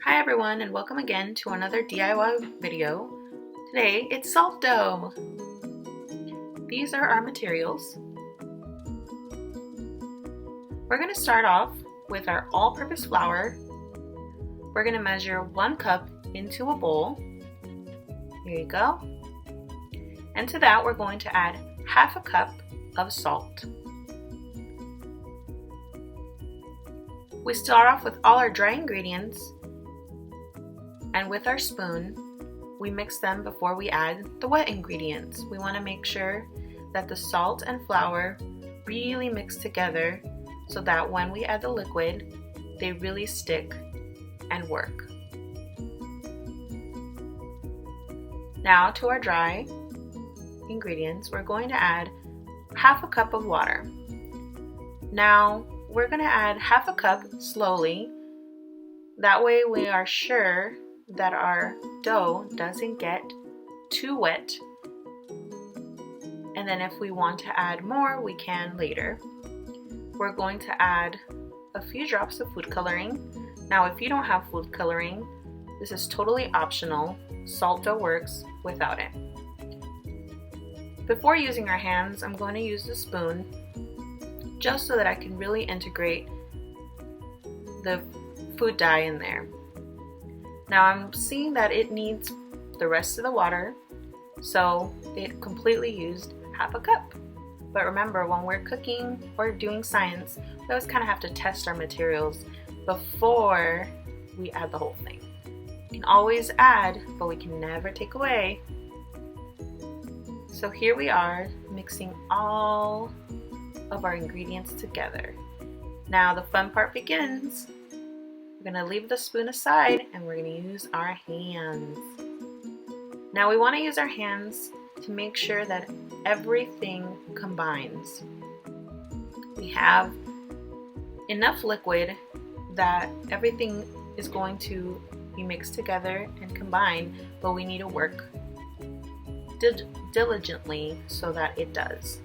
Hi everyone, and welcome again to another DIY video. Today it's salt dough. These are our materials. We're going to start off with our all-purpose flour. We're going to measure 1 cup into a bowl. Here you go. And to that we're going to add half a cup of salt. We start off with all our dry ingredients, and with our spoon we mix them before we add the wet ingredients. We want to make sure that the salt and flour really mix together so that when we add the liquid they really stick and work. Now to our dry ingredients, we're going to add half a cup of water. Now we're going to add half a cup slowly. That way we are sure that our dough doesn't get too wet. And then if we want to add more, we can later. We're going to add a few drops of food coloring. Now if you don't have food coloring, this is totally optional. Salt dough works without it. Before using our hands, I'm going to use the spoon just so that I can really integrate the food dye in there. Now I'm seeing that it needs the rest of the water, so it completely used half a cup. But remember, when we're cooking or doing science, we always kind of have to test our materials before we add the whole thing. We can always add, but we can never take away. So here we are mixing all of our ingredients together. Now the fun part begins. We're going to leave the spoon aside and we're going to use our hands. Now we want to use our hands to make sure that everything combines. We have enough liquid that everything is going to be mixed together and combined, but we need to work diligently so that it does.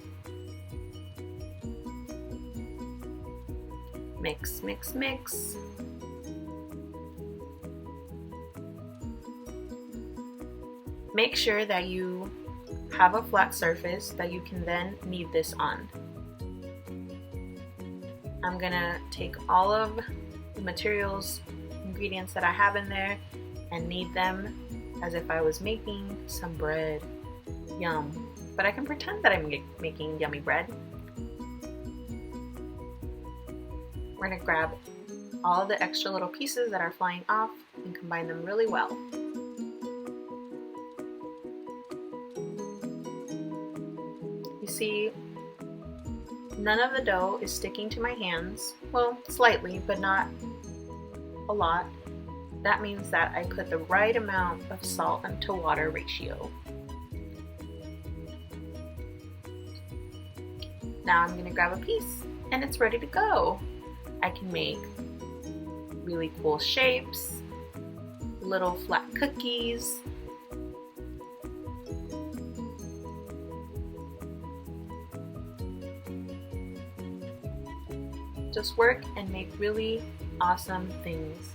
Mix, mix, mix. Make sure that you have a flat surface that you can then knead this on. I'm gonna take all of the materials, ingredients that I have in there and knead them as if I was making some bread. Yum. But I can pretend that I'm making yummy bread. We're going to grab all of the extra little pieces that are flying off and combine them really well. You see, none of the dough is sticking to my hands. Well, slightly, but not a lot. That means that I put the right amount of salt to water ratio. Now I'm going to grab a piece and it's ready to go. I can make really cool shapes, little flat cookies. Just work and make really awesome things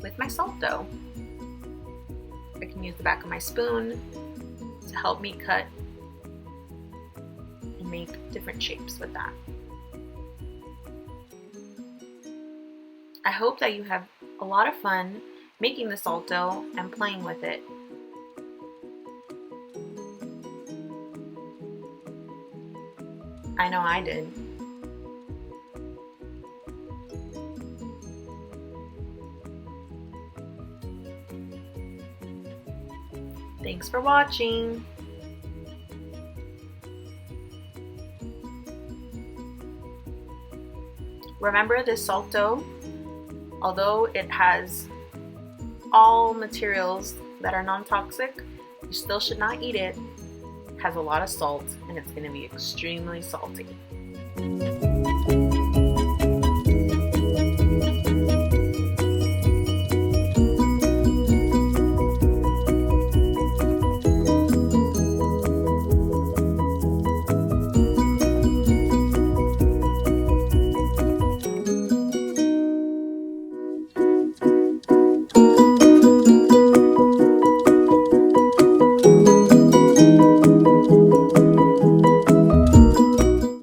with my salt dough. I can use the back of my spoon to help me cut and make different shapes with that. I hope that you have a lot of fun making the salt dough and playing with it. I know I did. Thanks for watching. Remember, this salt dough, although it has all materials that are non-toxic, you still should not eat it. It has a lot of salt and it's going to be extremely salty.